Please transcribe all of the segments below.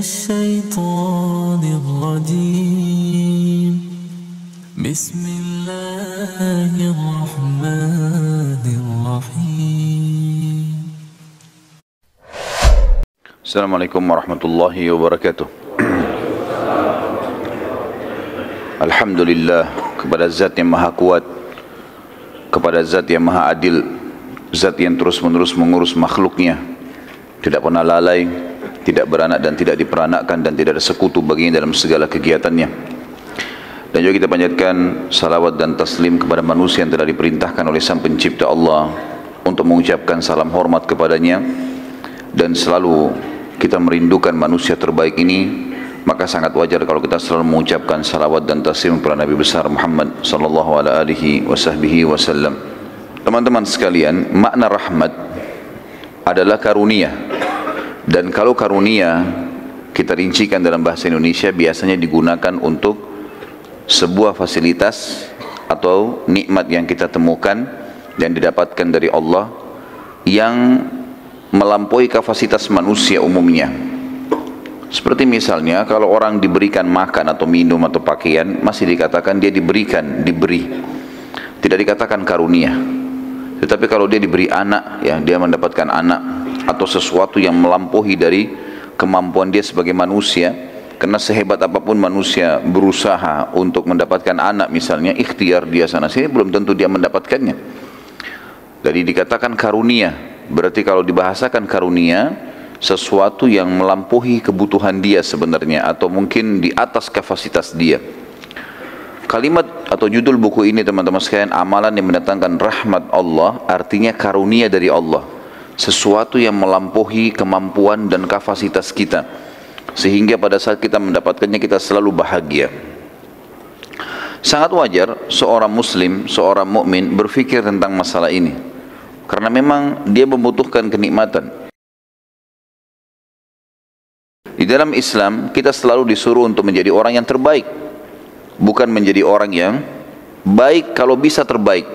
الشيطان الرجيم بسم الله الرحمن الرحيم. Assalamualaikum warahmatullahi wabarakatuh. Alhamdulillah, kepada zat yang maha kuat, kepada zat yang maha adil, zat yang terus menerus mengurus makhluknya, tidak pernah lalai, tidak beranak dan tidak diperanakkan, dan tidak ada sekutu baginya dalam segala kegiatannya. Dan juga kita panjatkan salawat dan taslim kepada manusia yang telah diperintahkan oleh Sang Pencipta Allah untuk mengucapkan salam hormat kepadanya. Dan selalu kita merindukan manusia terbaik ini, maka sangat wajar kalau kita selalu mengucapkan salawat dan taslim kepada Nabi besar Muhammad sallallahu alaihi wasallam. Teman-teman sekalian, makna rahmat adalah karunia. Dan kalau karunia kita rincikan dalam bahasa Indonesia, biasanya digunakan untuk sebuah fasilitas atau nikmat yang kita temukan dan didapatkan dari Allah yang melampaui kapasitas manusia umumnya. Seperti misalnya kalau orang diberikan makan atau minum atau pakaian, masih dikatakan dia diberikan, diberi, tidak dikatakan karunia. Tetapi kalau dia diberi anak, ya, dia mendapatkan anak atau sesuatu yang melampaui dari kemampuan dia sebagai manusia, karena sehebat apapun manusia berusaha untuk mendapatkan anak misalnya, ikhtiar dia sana sini, belum tentu dia mendapatkannya. Jadi dikatakan karunia, berarti kalau dibahasakan karunia, sesuatu yang melampaui kebutuhan dia sebenarnya, atau mungkin di atas kapasitas dia. Kalimat atau judul buku ini teman-teman sekalian, amalan yang mendatangkan rahmat Allah, artinya karunia dari Allah, sesuatu yang melampaui kemampuan dan kapasitas kita, sehingga pada saat kita mendapatkannya kita selalu bahagia. Sangat wajar seorang muslim, seorang mukmin berpikir tentang masalah ini, karena memang dia membutuhkan kenikmatan. Di dalam Islam kita selalu disuruh untuk menjadi orang yang terbaik, bukan menjadi orang yang baik kalau bisa terbaik.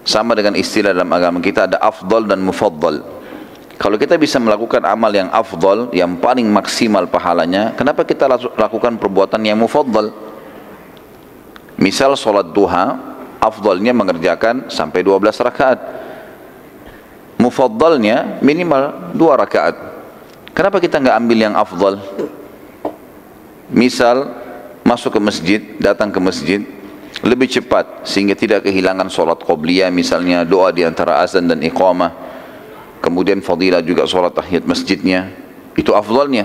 Sama dengan istilah dalam agama kita, ada afdal dan mufaddal. Kalau kita bisa melakukan amal yang afdal, yang paling maksimal pahalanya, kenapa kita lakukan perbuatan yang mufaddal? Misal sholat duha, afdalnya mengerjakan sampai 12 rakaat, mufaddalnya minimal 2 rakaat. Kenapa kita nggak ambil yang afdal? Misal masuk ke masjid, datang ke masjid lebih cepat sehingga tidak kehilangan sholat qobliyah, misalnya doa di antara azan dan iqamah, kemudian fadilah juga sholat tahiyat masjidnya, itu afdalnya.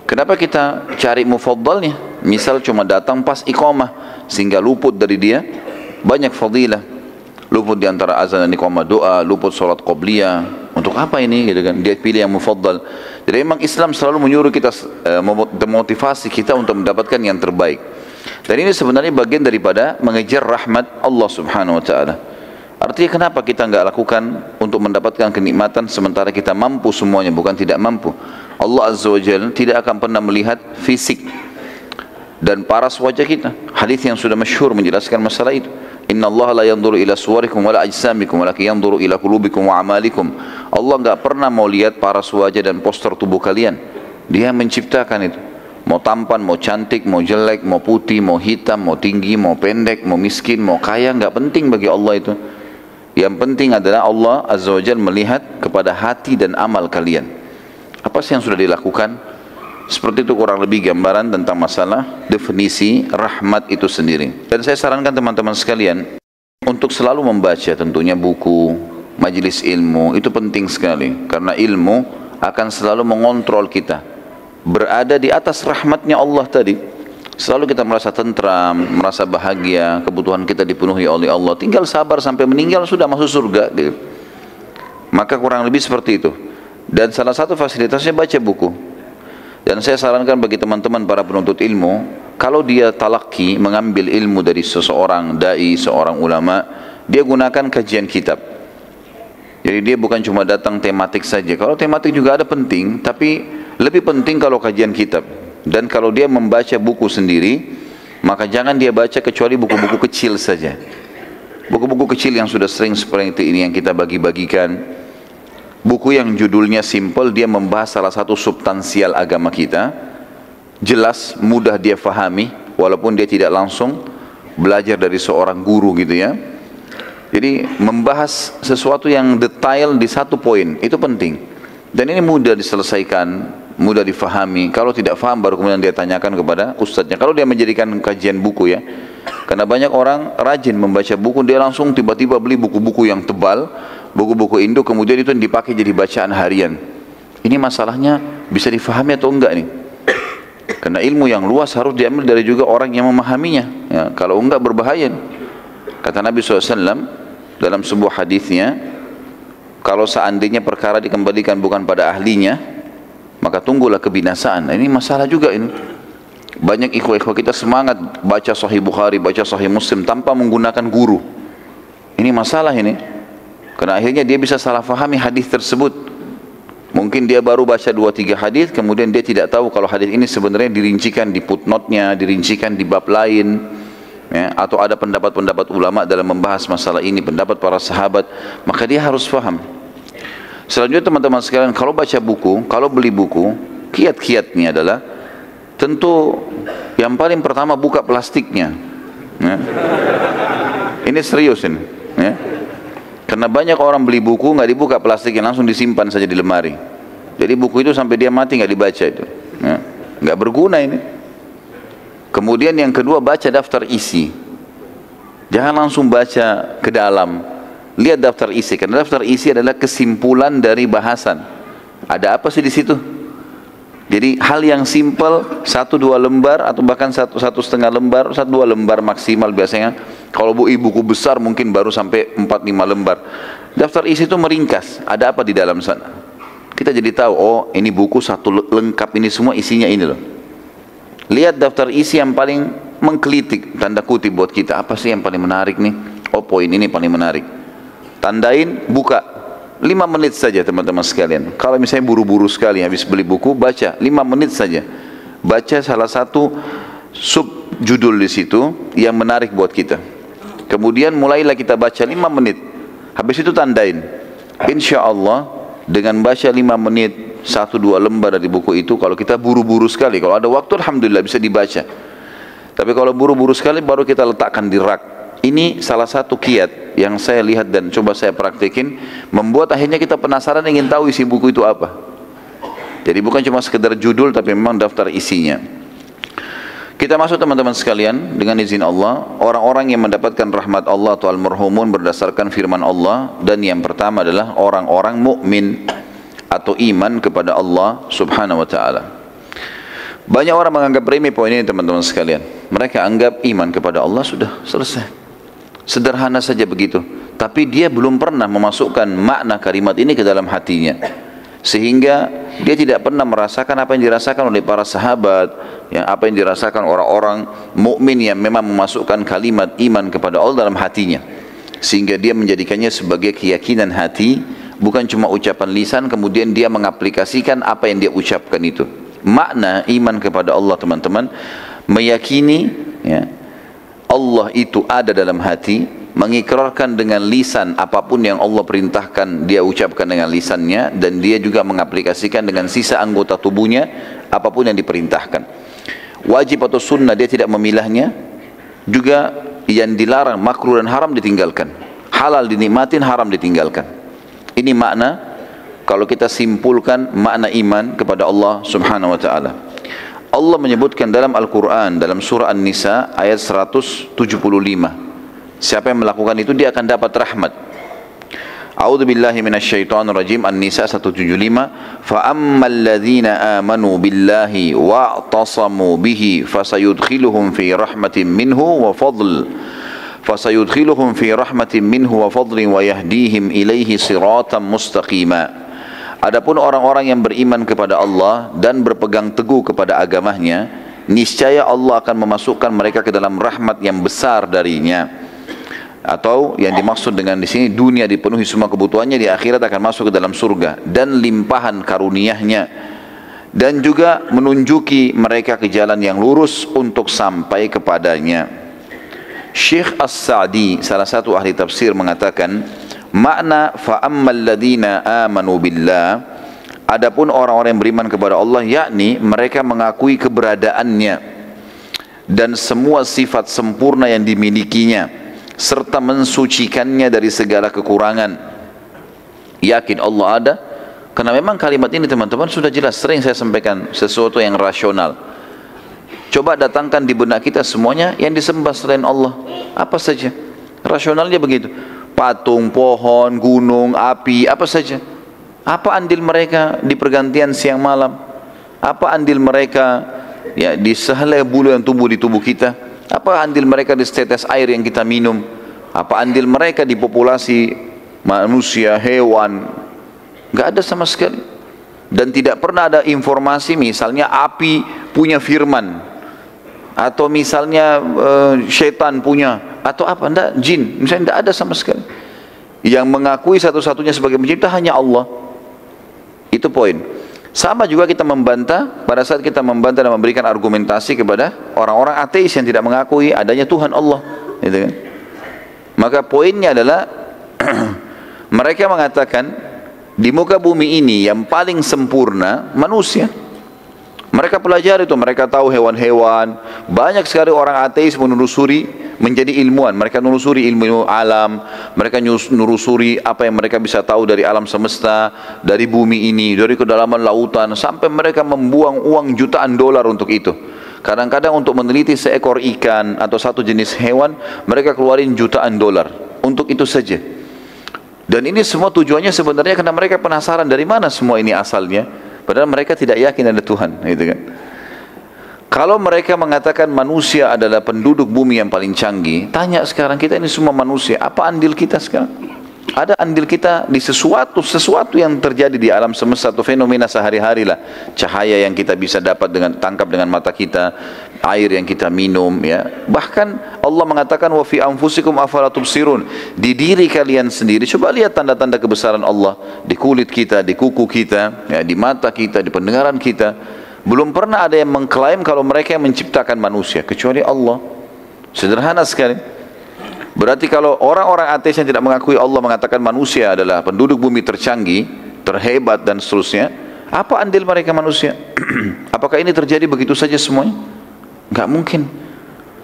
Kenapa kita cari mufaddalnya? Misal cuma datang pas iqamah sehingga luput dari dia banyak fadilah, luput di antara azan dan iqamah, doa, luput sholat qobliyah. Untuk apa ini, gitu kan? Dia pilih yang mufaddal. Jadi memang Islam selalu menyuruh kita, memotivasi kita untuk mendapatkan yang terbaik. Dan ini sebenarnya bagian daripada mengejar rahmat Allah Subhanahu wa taala. Artinya kenapa kita enggak lakukan untuk mendapatkan kenikmatan sementara kita mampu semuanya? Bukan tidak mampu. Allah Azza wa Jalla tidak akan pernah melihat fisik dan paras wajah kita. Hadis yang sudah masyhur menjelaskan masalah itu. Inna Allah la yanzuru ila suwarikum wala ajsamikum walakin yanzuru ila qulubikum wa amalikum. Allah enggak pernah mau lihat paras wajah dan postur tubuh kalian. Dia menciptakan itu. Mau tampan, mau cantik, mau jelek, mau putih, mau hitam, mau tinggi, mau pendek, mau miskin, mau kaya, enggak penting bagi Allah itu. Yang penting adalah Allah Azza wa Jalla melihat kepada hati dan amal kalian. Apa sih yang sudah dilakukan? Seperti itu kurang lebih gambaran tentang masalah definisi rahmat itu sendiri. Dan saya sarankan teman-teman sekalian untuk selalu membaca tentunya buku, majelis ilmu, itu penting sekali. Karena ilmu akan selalu mengontrol kita berada di atas rahmatnya Allah tadi. Selalu kita merasa tentram, merasa bahagia, kebutuhan kita dipenuhi oleh Allah. Tinggal sabar sampai meninggal sudah masuk surga gitu. Maka kurang lebih seperti itu. Dan salah satu fasilitasnya baca buku. Dan saya sarankan bagi teman-teman para penuntut ilmu, kalau dia talaki, mengambil ilmu dari seseorang dai, seorang ulama, dia gunakan kajian kitab. Jadi dia bukan cuma datang tematik saja. Kalau tematik juga ada penting, tapi lebih penting kalau kajian kitab. Dan kalau dia membaca buku sendiri, maka jangan dia baca kecuali buku-buku kecil saja. Buku-buku kecil yang sudah sering seperti ini yang kita bagi-bagikan. buku yang judulnya simple, dia membahas salah satu substansial agama kita, jelas, mudah dia fahami, walaupun dia tidak langsung belajar dari seorang guru gitu ya. Jadi membahas sesuatu yang detail di satu poin, itu penting. Dan ini mudah diselesaikan, mudah difahami. Kalau tidak faham baru kemudian dia tanyakan kepada ustadznya. Kalau dia menjadikan kajian buku ya, karena banyak orang rajin membaca buku, dia langsung tiba-tiba beli buku-buku yang tebal, buku-buku Indo, kemudian itu dipakai jadi bacaan harian. Ini masalahnya bisa difahami atau enggak nih? Karena ilmu yang luas harus diambil dari juga orang yang memahaminya ya, kalau enggak berbahaya. Kata Nabi SAW dalam sebuah hadisnya, kalau seandainya perkara dikembalikan bukan pada ahlinya, maka tunggulah kebinasaan. Nah, ini masalah juga ini. Banyak ikhwah-ikhwah kita semangat baca Sahih Bukhari, baca Sahih Muslim tanpa menggunakan guru. Ini masalah ini. Karena akhirnya dia bisa salah fahami hadis tersebut. Mungkin dia baru baca 2-3 hadis, kemudian dia tidak tahu kalau hadis ini sebenarnya dirincikan di footnote-nya, dirincikan di bab lain, ya, atau ada pendapat-pendapat ulama dalam membahas masalah ini, pendapat para sahabat, maka dia harus faham. Selanjutnya teman-teman sekalian, kalau baca buku, kalau beli buku, kiat-kiatnya adalah tentu yang paling pertama buka plastiknya. Ya. Ini serius ini. Ya. Karena banyak orang beli buku nggak dibuka plastiknya, langsung disimpan saja di lemari. Jadi buku itu sampai dia mati nggak dibaca itu, ya. Nggak berguna ini. Kemudian yang kedua, baca daftar isi. Jangan langsung baca ke dalam. Lihat daftar isi, karena daftar isi adalah kesimpulan dari bahasan. Ada apa sih di situ? Jadi hal yang simple 1-2 lembar atau bahkan 1,5 lembar, 1-2 lembar maksimal biasanya. Kalau buku besar mungkin baru sampai 4-5 lembar. Daftar isi itu meringkas, ada apa di dalam sana. Kita jadi tahu, oh ini buku satu lengkap, ini semua isinya ini loh. Lihat daftar isi yang paling menggelitik, tanda kutip buat kita, apa sih yang paling menarik nih? Oh poin ini paling menarik. Tandain, buka. 5 menit saja teman-teman sekalian. Kalau misalnya buru-buru sekali habis beli buku, baca 5 menit saja. Baca salah satu sub judul di situ yang menarik buat kita. Kemudian mulailah kita baca 5 menit. Habis itu tandain. Insya Allah dengan baca 5 menit 1-2 lembar dari buku itu, kalau kita buru-buru sekali, kalau ada waktu alhamdulillah bisa dibaca. Tapi kalau buru-buru sekali baru kita letakkan di rak. Ini salah satu kiat yang saya lihat dan coba saya praktekin, membuat akhirnya kita penasaran ingin tahu isi buku itu apa. Jadi bukan cuma sekedar judul, tapi memang daftar isinya. Kita masuk teman-teman sekalian dengan izin Allah, orang-orang yang mendapatkan rahmat Allah atau al-marhumun berdasarkan firman Allah. Dan yang pertama adalah orang-orang mukmin atau iman kepada Allah subhanahu wa ta'ala. Banyak orang menganggap remeh poin ini teman-teman sekalian. Mereka anggap iman kepada Allah sudah selesai. Sederhana saja begitu. Tapi dia belum pernah memasukkan makna kalimat ini ke dalam hatinya. Sehingga dia tidak pernah merasakan apa yang dirasakan oleh para sahabat, ya, apa yang dirasakan orang-orang mukmin yang memang memasukkan kalimat iman kepada Allah dalam hatinya. Sehingga dia menjadikannya sebagai keyakinan hati, bukan cuma ucapan lisan, kemudian dia mengaplikasikan apa yang dia ucapkan itu. Makna iman kepada Allah teman-teman, meyakini ya, Allah itu ada dalam hati, mengikrarkan dengan lisan apapun yang Allah perintahkan dia ucapkan dengan lisannya, dan dia juga mengaplikasikan dengan sisa anggota tubuhnya apapun yang diperintahkan. Wajib atau sunnah dia tidak memilahnya, juga yang dilarang makruh dan haram ditinggalkan, halal dinikmatin, haram ditinggalkan. Ini makna kalau kita simpulkan makna iman kepada Allah subhanahu wa ta'ala. Allah menyebutkan dalam Al-Quran, dalam surah An-Nisa ayat 175, siapa yang melakukan itu dia akan dapat rahmat. A'udzu billahi minasyaitonir rajim. An-Nisa 175, fa ammal ladzina amanu billahi wa'tasamu bihi fasayudkhiluhum fi rahmatin minhu wa fadl fasayudkhiluhum fi rahmatin minhu wa fadlin wa yahdihim ilaihi siratan mustaqima. Adapun orang-orang yang beriman kepada Allah dan berpegang teguh kepada agamanya, niscaya Allah akan memasukkan mereka ke dalam rahmat yang besar darinya. Atau yang dimaksud dengan di sini, dunia dipenuhi semua kebutuhannya, di akhirat akan masuk ke dalam surga dan limpahan karunia-Nya, dan juga menunjuki mereka ke jalan yang lurus untuk sampai kepadanya. Syekh As-Sa'di, salah satu ahli tafsir, mengatakan Makna fa'ammal ladina amanu billah, adapun orang-orang yang beriman kepada Allah, yakni mereka mengakui keberadaannya dan semua sifat sempurna yang dimilikinya, serta mensucikannya dari segala kekurangan. Yakin Allah ada, karena memang kalimat ini teman-teman sudah jelas, sering saya sampaikan, sesuatu yang rasional. Coba datangkan di benak kita semuanya yang disembah selain Allah, apa saja, rasionalnya begitu. Patung, pohon, gunung, api, apa saja. Apa andil mereka di pergantian siang malam? Apa andil mereka ya di sehelai bulu yang tumbuh di tubuh kita? Apa andil mereka di setetes air yang kita minum? Apa andil mereka di populasi manusia, hewan? Enggak ada sama sekali. Dan tidak pernah ada informasi misalnya api punya firman, atau misalnya syaitan punya, atau apa, enggak, jin, misalnya enggak ada sama sekali. Yang mengakui satu-satunya sebagai pencipta hanya Allah. Itu poin. Sama juga kita membantah, pada saat kita membantah dan memberikan argumentasi kepada orang-orang ateis yang tidak mengakui adanya Tuhan Allah, gitu kan? Maka poinnya adalah mereka mengatakan di muka bumi ini yang paling sempurna manusia. Mereka pelajari itu, mereka tahu hewan-hewan. Banyak sekali orang ateis menelusuri menjadi ilmuwan. Mereka menelusuri ilmu alam, mereka menelusuri apa yang mereka bisa tahu dari alam semesta, dari bumi ini, dari kedalaman lautan, sampai mereka membuang uang jutaan dolar untuk itu. Kadang-kadang untuk meneliti seekor ikan atau satu jenis hewan, mereka keluarin jutaan dolar untuk itu saja. Dan ini semua tujuannya sebenarnya karena mereka penasaran dari mana semua ini asalnya. Padahal mereka tidak yakin ada Tuhan, gitu kan? Kalau mereka mengatakan manusia adalah penduduk bumi yang paling canggih, tanya sekarang, kita ini semua manusia, apa andil kita sekarang? Ada andil kita di sesuatu yang terjadi di alam semesta atau fenomena sehari-hari lah. Cahaya yang kita bisa dapat tangkap dengan mata kita, air yang kita minum, ya. Bahkan Allah mengatakan wa fi anfusikum afala tubsirun. Di diri kalian sendiri, coba lihat tanda-tanda kebesaran Allah di kulit kita, di kuku kita, ya, di mata kita, di pendengaran kita. Belum pernah ada yang mengklaim kalau mereka yang menciptakan manusia kecuali Allah. Sederhana sekali. Berarti kalau orang-orang ateis yang tidak mengakui Allah mengatakan manusia adalah penduduk bumi tercanggih, terhebat dan seterusnya, apa andil mereka manusia? Apakah ini terjadi begitu saja semuanya? Enggak mungkin.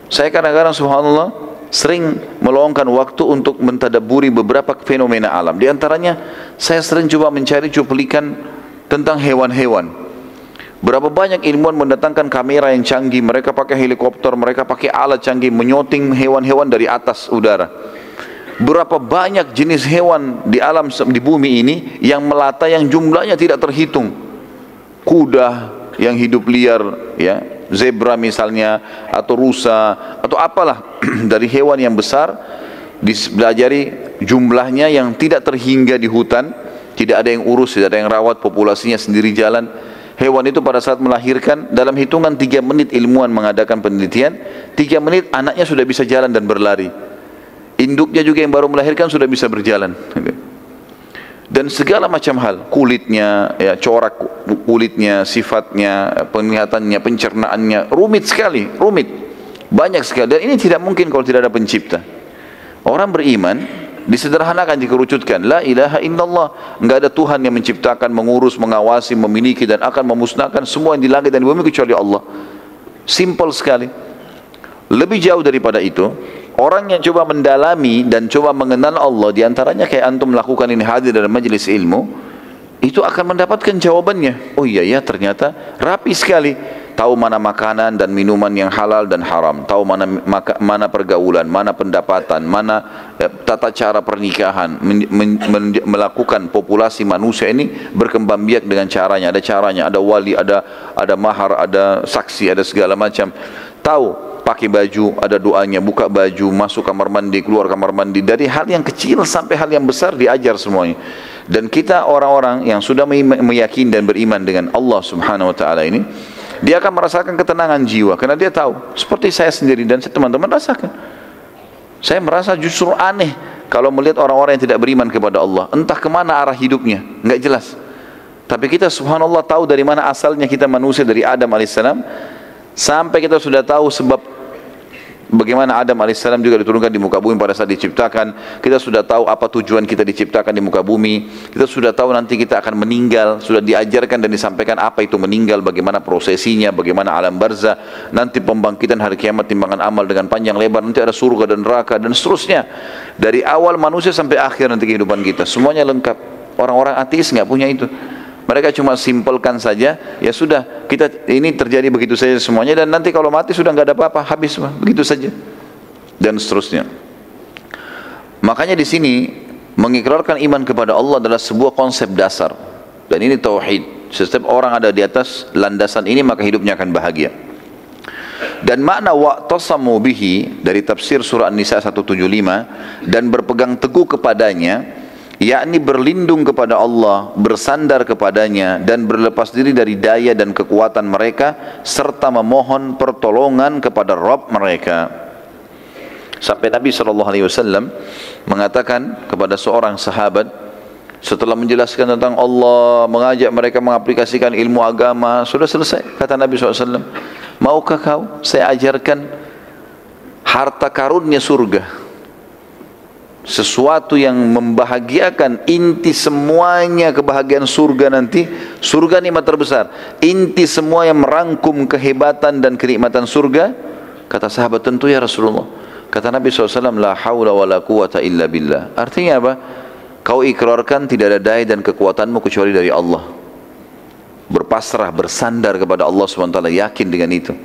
Saya kadang-kadang subhanallah sering meluangkan waktu untuk mentadabburi beberapa fenomena alam. Di antaranya saya sering coba mencari cuplikan tentang hewan-hewan. Berapa banyak ilmuwan mendatangkan kamera yang canggih, mereka pakai helikopter, mereka pakai alat canggih, menyoting hewan-hewan dari atas udara. Berapa banyak jenis hewan di alam, di bumi ini yang melata, yang jumlahnya tidak terhitung. Kuda yang hidup liar, ya, zebra misalnya, atau rusa, atau apalah dari hewan yang besar, dipelajari jumlahnya yang tidak terhingga di hutan, tidak ada yang urus, tidak ada yang rawat, populasinya sendiri jalan. Hewan itu pada saat melahirkan, dalam hitungan 3 menit ilmuwan mengadakan penelitian, 3 menit anaknya sudah bisa jalan dan berlari. Induknya juga yang baru melahirkan sudah bisa berjalan. Dan segala macam hal, kulitnya, ya, corak kulitnya, sifatnya, penglihatannya, pencernaannya, rumit sekali, rumit. Banyak sekali, dan ini tidak mungkin kalau tidak ada pencipta. Orang beriman disederhanakan, dikerucutkan, la ilaha illallah, enggak ada Tuhan yang menciptakan, mengurus, mengawasi, memiliki dan akan memusnahkan semua yang di langit dan di bumi kecuali Allah. Simple sekali. Lebih jauh daripada itu, orang yang coba mendalami dan coba mengenal Allah, diantaranya kayak antum melakukan ini, hadir dalam majelis ilmu, itu akan mendapatkan jawabannya. Oh iya ya, ternyata rapi sekali. Tahu mana makanan dan minuman yang halal dan haram, tahu mana pergaulan, mana pendapatan, mana tata cara pernikahan, melakukan populasi manusia ini berkembang biak dengan caranya, ada wali, ada mahar, ada saksi, ada segala macam. Tahu pakai baju, ada doanya, buka baju, masuk kamar mandi, keluar kamar mandi, dari hal yang kecil sampai hal yang besar diajar semuanya. Dan kita orang-orang yang sudah meyakini dan beriman dengan Allah Subhanahu wa taala ini, dia akan merasakan ketenangan jiwa karena dia tahu, seperti saya sendiri dan teman-teman rasakan. Saya merasa justru aneh kalau melihat orang-orang yang tidak beriman kepada Allah, entah kemana arah hidupnya, enggak jelas. Tapi kita subhanallah tahu dari mana asalnya kita manusia, dari Adam alaihissalam, sampai kita sudah tahu sebab bagaimana Adam alaihissalam juga diturunkan di muka bumi pada saat diciptakan. Kita sudah tahu apa tujuan kita diciptakan di muka bumi. Kita sudah tahu nanti kita akan meninggal. Sudah diajarkan dan disampaikan apa itu meninggal, bagaimana prosesinya, bagaimana alam barzah, nanti pembangkitan hari kiamat, timbangan amal dengan panjang lebar, nanti ada surga dan neraka dan seterusnya. Dari awal manusia sampai akhir nanti kehidupan kita, semuanya lengkap. Orang-orang ateis nggak punya itu. Mereka cuma simpelkan saja, ya sudah, kita ini terjadi begitu saja semuanya, dan nanti kalau mati sudah nggak ada apa-apa, habis begitu saja, dan seterusnya. Makanya di sini mengikrarkan iman kepada Allah adalah sebuah konsep dasar, dan ini tauhid. Setiap orang ada di atas landasan ini maka hidupnya akan bahagia. Dan makna wa'tasamu bihi dari tafsir surah An-Nisa 175, dan berpegang teguh kepadanya, yakni berlindung kepada Allah, bersandar kepadanya, dan berlepas diri dari daya dan kekuatan mereka, serta memohon pertolongan kepada Rabb mereka. Sampai Nabi SAW mengatakan kepada seorang sahabat, setelah menjelaskan tentang Allah, mengajak mereka mengaplikasikan ilmu agama, sudah selesai. Kata Nabi SAW, maukah kau saya ajarkan harta karunnya surga? Sesuatu yang membahagiakan, inti semuanya kebahagiaan surga nanti. Surga nikmat terbesar, inti semua yang merangkum kehebatan dan kenikmatan surga. Kata sahabat, tentu ya Rasulullah. Kata Nabi SAW, la hawla wa la quwata illa billah. Artinya apa? Kau ikrarkan tidak ada daya dan kekuatanmu kecuali dari Allah. Berpasrah, bersandar kepada Allah SWT, yakin dengan itu.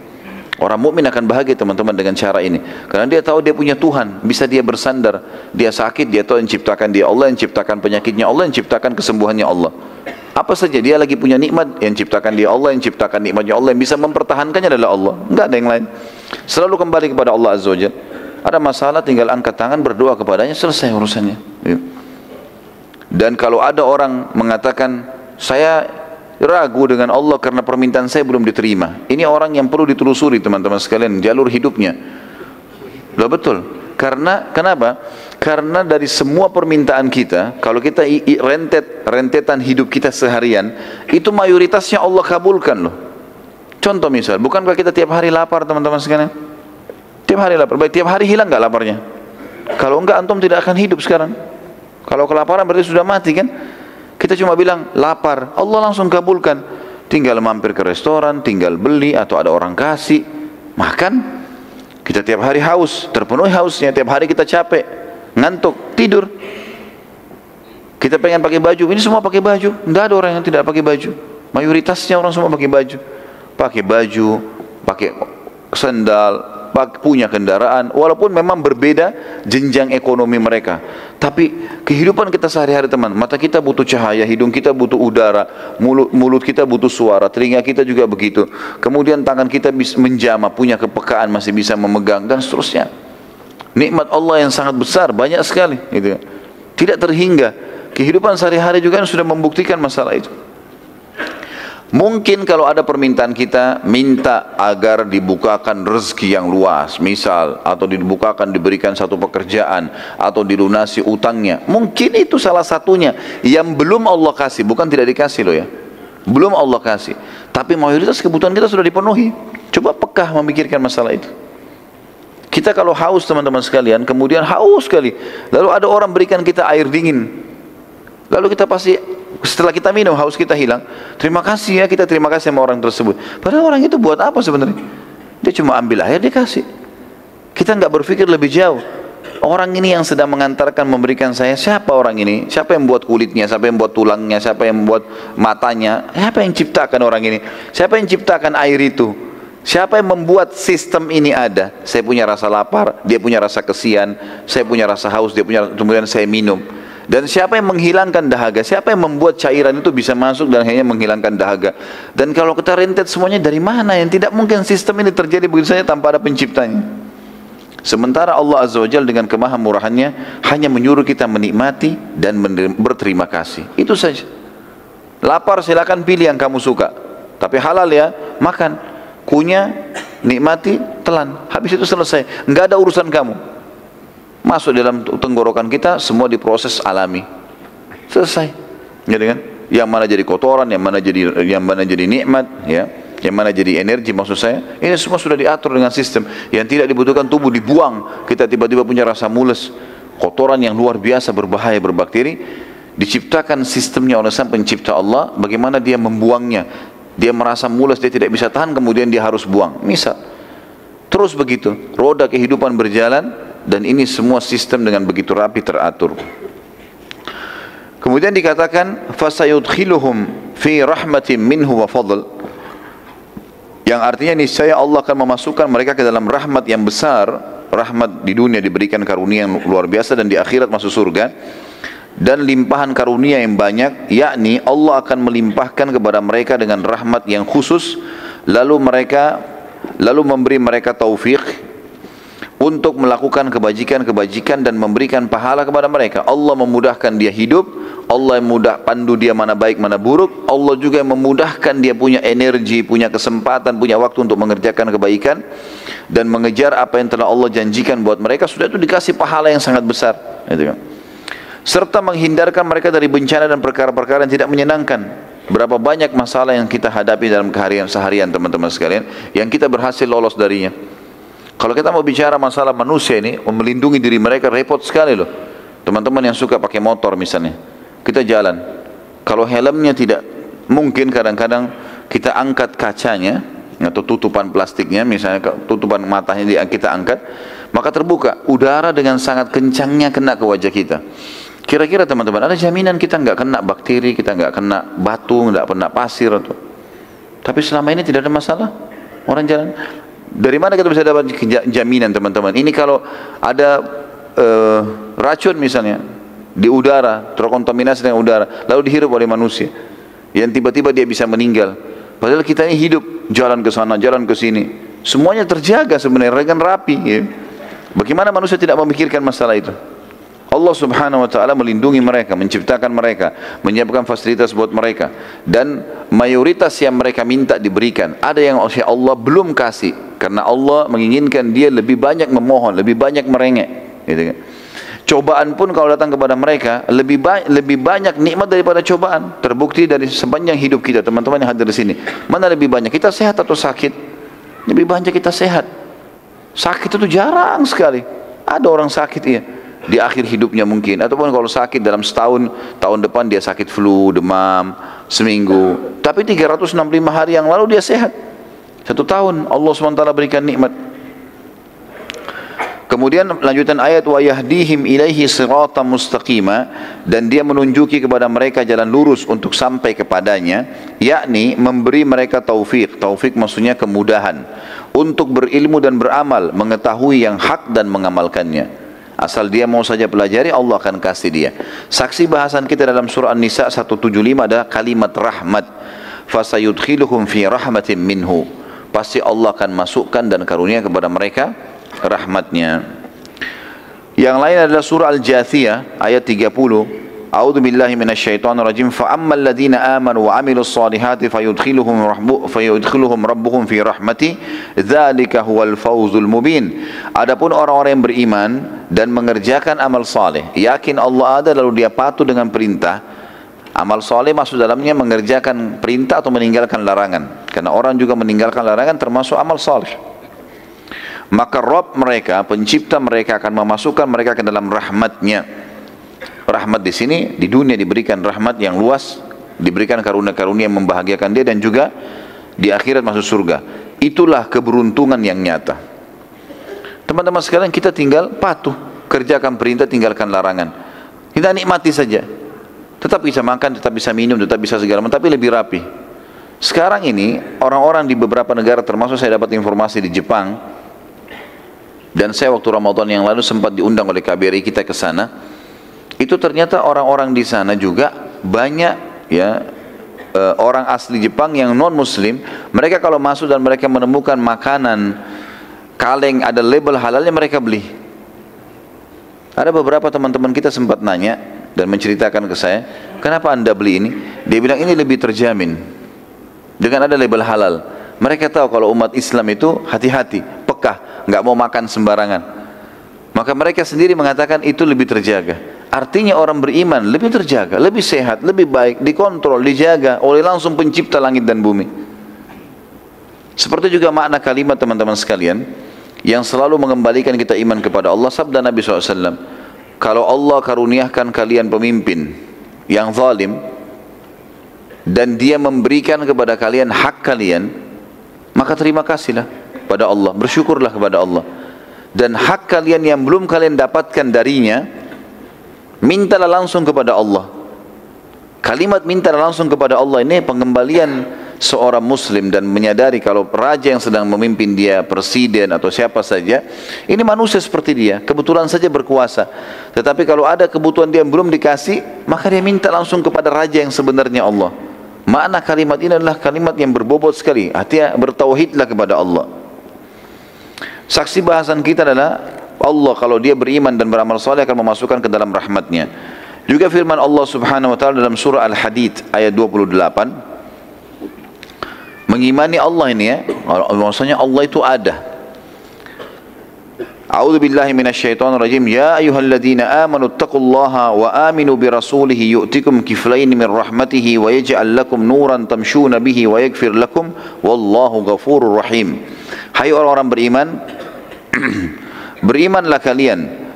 Orang mukmin akan bahagia teman-teman dengan cara ini, karena dia tahu dia punya Tuhan, bisa dia bersandar. Dia sakit, dia tahu yang ciptakan dia Allah, yang ciptakan penyakitnya Allah, yang ciptakan kesembuhannya Allah. Apa saja dia lagi punya nikmat, yang ciptakan dia Allah, yang ciptakan nikmatnya Allah, yang bisa mempertahankannya adalah Allah, enggak ada yang lain. Selalu kembali kepada Allah Azza wa Jalla. Ada masalah tinggal angkat tangan, berdoa kepadanya, selesai urusannya. Dan kalau ada orang mengatakan saya ragu dengan Allah karena permintaan saya belum diterima, ini orang yang perlu ditelusuri teman-teman sekalian, jalur hidupnya. Loh betul, karena kenapa? Karena dari semua permintaan kita, kalau kita rentetan hidup kita seharian, itu mayoritasnya Allah kabulkan loh. Contoh misal, bukankah kita tiap hari lapar teman-teman sekalian? Tiap hari lapar, baik tiap hari hilang nggak laparnya? Kalau enggak antum tidak akan hidup sekarang. Kalau kelaparan berarti sudah mati kan? Kita cuma bilang lapar, Allah langsung kabulkan. Tinggal mampir ke restoran, tinggal beli atau ada orang kasih, makan. Kita tiap hari haus, terpenuhi hausnya. Tiap hari kita capek, ngantuk, tidur. Kita pengen pakai baju, ini semua pakai baju. Tidak ada orang yang tidak pakai baju. Mayoritasnya orang semua pakai baju. Pakai baju, pakai sandal, punya kendaraan, walaupun memang berbeda jenjang ekonomi mereka, tapi kehidupan kita sehari-hari teman, mata kita butuh cahaya, hidung kita butuh udara, mulut kita butuh suara, telinga kita juga begitu, kemudian tangan kita bisa menjamah, punya kepekaan, masih bisa memegang, dan seterusnya. Nikmat Allah yang sangat besar, banyak sekali gitu. Tidak terhingga. Kehidupan sehari-hari juga sudah membuktikan masalah itu. Mungkin kalau ada permintaan kita, minta agar dibukakan rezeki yang luas misal, atau dibukakan, diberikan satu pekerjaan, atau dilunasi utangnya, mungkin itu salah satunya yang belum Allah kasih. Bukan tidak dikasih loh ya, belum Allah kasih, tapi mayoritas kebutuhan kita sudah dipenuhi. Coba pekah memikirkan masalah itu. Kita kalau haus teman-teman sekalian, kemudian haus sekali, lalu ada orang berikan kita air dingin, lalu kita pasti setelah kita minum haus kita hilang, terima kasih ya, kita terima kasih sama orang tersebut. Padahal orang itu buat apa sebenarnya? Dia cuma ambil air, dia kasih. Kita nggak berpikir lebih jauh. Orang ini yang sedang mengantarkan, memberikan saya, siapa orang ini? Siapa yang buat kulitnya? Siapa yang buat tulangnya? Siapa yang buat matanya? Siapa yang ciptakan orang ini? Siapa yang ciptakan air itu? Siapa yang membuat sistem ini ada? Saya punya rasa lapar, dia punya rasa kesian, saya punya rasa haus, dia punya, kemudian saya minum. Dan siapa yang menghilangkan dahaga? Siapa yang membuat cairan itu bisa masuk dan hanya menghilangkan dahaga? Dan kalau kita rentet semuanya dari mana? Yang tidak mungkin sistem ini terjadi begitu saja tanpa ada penciptanya. Sementara Allah Azza wa Jalla dengan kemahamurahannya hanya menyuruh kita menikmati dan berterima kasih. Itu saja. Lapar silakan pilih yang kamu suka, tapi halal ya, makan. Kunyah, nikmati, telan. Habis itu selesai. Enggak ada urusan kamu. Masuk dalam tenggorokan kita, semua diproses alami, selesai, gitu kan? Yang mana jadi kotoran, yang mana jadi nikmat, ya. yang mana jadi energi maksud saya, ini semua sudah diatur dengan sistem. Yang tidak dibutuhkan tubuh dibuang, kita tiba-tiba punya rasa mules, kotoran yang luar biasa berbahaya, berbakteri, diciptakan sistemnya oleh sang pencipta Allah, bagaimana dia membuangnya. Dia merasa mules, dia tidak bisa tahan, kemudian dia harus buang. Misal, terus begitu, roda kehidupan berjalan, dan ini semua sistem dengan begitu rapi teratur. Kemudian dikatakan fasayudkhiluhum fi rahmatin minhu wa fadl, yang artinya niscaya Allah akan memasukkan mereka ke dalam rahmat yang besar. Rahmat di dunia diberikan karunia yang luar biasa, dan di akhirat masuk surga, dan limpahan karunia yang banyak, yakni Allah akan melimpahkan kepada mereka dengan rahmat yang khusus, lalu memberi mereka taufik untuk melakukan kebajikan-kebajikan dan memberikan pahala kepada mereka. Allah memudahkan dia hidup, Allah yang pandu dia mana baik mana buruk, Allah juga yang memudahkan dia punya energi, punya kesempatan, punya waktu untuk mengerjakan kebaikan dan mengejar apa yang telah Allah janjikan buat mereka. Sudah itu dikasih pahala yang sangat besar, gitu kan. Serta menghindarkan mereka dari bencana dan perkara-perkara yang tidak menyenangkan. Berapa banyak masalah yang kita hadapi dalam seharian teman-teman sekalian, yang kita berhasil lolos darinya. Kalau kita mau bicara masalah manusia ini, melindungi diri mereka repot sekali loh. Teman-teman yang suka pakai motor misalnya, kita jalan, kalau helmnya tidak, mungkin kadang-kadang kita angkat kacanya atau tutupan plastiknya, misalnya tutupan matanya kita angkat, maka terbuka, udara dengan sangat kencangnya kena ke wajah kita. Kira-kira teman-teman, ada jaminan kita nggak kena bakteri, kita nggak kena batu, nggak kena pasir atau? Tapi selama ini tidak ada masalah orang jalan. Dari mana kita bisa dapat jaminan teman-teman? Ini kalau ada racun misalnya di udara, terkontaminasi dengan udara, lalu dihirup oleh manusia, yang tiba-tiba dia bisa meninggal. Padahal kita ini hidup, jalan ke sana, jalan ke sini, semuanya terjaga sebenarnya dengan rapi. Ya. Bagaimana manusia tidak memikirkan masalah itu? Allah subhanahu wa ta'ala melindungi mereka, menciptakan mereka, menyiapkan fasilitas buat mereka, dan mayoritas yang mereka minta diberikan. Ada yang Allah belum kasih, karena Allah menginginkan dia lebih banyak memohon, lebih banyak merengek, gitu kan. Cobaan pun kalau datang kepada mereka lebih banyak nikmat daripada cobaan. Terbukti dari sepanjang hidup kita, teman-teman yang hadir di sini, mana lebih banyak kita sehat atau sakit? Lebih banyak kita sehat. Sakit itu jarang sekali. Ada orang sakit ya di akhir hidupnya mungkin, ataupun kalau sakit dalam setahun, tahun depan dia sakit flu, demam, seminggu, tapi 365 hari yang lalu dia sehat. 1 tahun Allah SWT berikan nikmat. Kemudian lanjutan ayat, wa yahdihim ilaihi siratan mustaqima, dan dia menunjuki kepada mereka jalan lurus untuk sampai kepadanya, yakni memberi mereka taufik. Taufik maksudnya kemudahan untuk berilmu dan beramal, mengetahui yang hak dan mengamalkannya. Asal dia mau saja pelajari, Allah akan kasih dia. Saksi bahasan kita dalam surah An-Nisa 175 adalah kalimat rahmat. Fasayudkhiluhum fi rahmatin minhu. Pasti Allah akan masukkan dan karunia kepada mereka rahmatnya. Yang lain adalah surah Al-Jathiyah ayat 30. A'udzu billahi minasyaitonir rajim. Fa ammal ladzina amanu wa 'amilus solihati fayudkhiluhum rabbuhum fi rahmati dzalika huwal fawzul mubin. Adapun orang-orang yang beriman dan mengerjakan amal saleh, yakin Allah ada lalu dia patuh dengan perintah. Amal saleh maksud dalamnya mengerjakan perintah atau meninggalkan larangan. Karena orang juga meninggalkan larangan termasuk amal saleh. Maka Rabb mereka, pencipta mereka akan memasukkan mereka ke dalam rahmatnya. Rahmat di sini di dunia diberikan rahmat yang luas, diberikan karunia-karunia yang membahagiakan dia, dan juga di akhirat masuk surga. Itulah keberuntungan yang nyata. Teman-teman sekalian, kita tinggal patuh, kerjakan perintah, tinggalkan larangan. Kita nikmati saja. Tetap bisa makan, tetap bisa minum, tetap bisa segala macam, tapi lebih rapi. Sekarang ini orang-orang di beberapa negara, termasuk saya dapat informasi di Jepang, dan saya waktu Ramadan yang lalu sempat diundang oleh KBRI kita ke sana. Itu ternyata orang-orang di sana juga banyak ya orang asli Jepang yang non muslim. Mereka kalau masuk dan mereka menemukan makanan kaleng ada label halalnya, mereka beli. Ada beberapa teman-teman kita sempat nanya dan menceritakan ke saya, kenapa anda beli ini? Dia bilang ini lebih terjamin dengan ada label halal. Mereka tahu kalau umat Islam itu hati-hati, pekah, nggak mau makan sembarangan. Maka mereka sendiri mengatakan itu lebih terjaga. Artinya orang beriman lebih terjaga, lebih sehat, lebih baik, dikontrol, dijaga oleh langsung pencipta langit dan bumi. Seperti juga makna kalimat teman-teman sekalian yang selalu mengembalikan kita iman kepada Allah, sabda Nabi SAW, kalau Allah karuniakan kalian pemimpin yang zalim dan dia memberikan kepada kalian hak kalian, maka terima kasihlah pada Allah, bersyukurlah kepada Allah. Dan hak kalian yang belum kalian dapatkan darinya, mintalah langsung kepada Allah. Kalimat mintalah langsung kepada Allah ini pengembalian seorang muslim dan menyadari kalau raja yang sedang memimpin dia, presiden atau siapa saja, ini manusia seperti dia, kebetulan saja berkuasa. Tetapi kalau ada kebutuhan dia yang belum dikasih, maka dia minta langsung kepada raja yang sebenarnya Allah. Makna kalimat ini adalah kalimat yang berbobot sekali. Artinya bertauhidlah kepada Allah. Saksi bahasan kita adalah Allah kalau dia beriman dan beramal saleh akan memasukkan ke dalam rahmatnya. Juga firman Allah Subhanahu wa taala dalam surah Al-Hadid ayat 28, mengimani Allah ini ya, maksudnya Allah itu ada. A'udzu billahi minasyaitonir rajim. Ya ayyuhalladzina amanu taqullaha wa aminu bi rasulih yu'tikum kiflayn min rahmatihi wa yaj'al lakum nuran tamshuna bihi wa yaghfir lakum wallahu ghafurur rahim. Hai orang-orang beriman, berimanlah kalian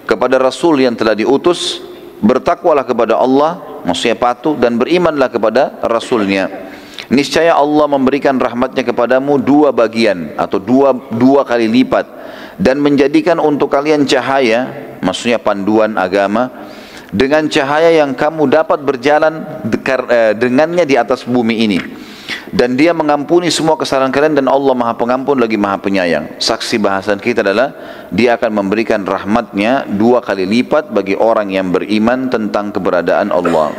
kepada Rasul yang telah diutus, bertakwalah kepada Allah, maksudnya patuh, dan berimanlah kepada Rasulnya. Niscaya Allah memberikan rahmatnya kepadamu dua bagian atau dua kali lipat, dan menjadikan untuk kalian cahaya, maksudnya panduan agama, dengan cahaya yang kamu dapat berjalan dengannya di atas bumi ini. Dan dia mengampuni semua kesalahan kalian, dan Allah maha pengampun lagi maha penyayang. Saksi bahasan kita adalah dia akan memberikan rahmatnya dua kali lipat bagi orang yang beriman tentang keberadaan Allah.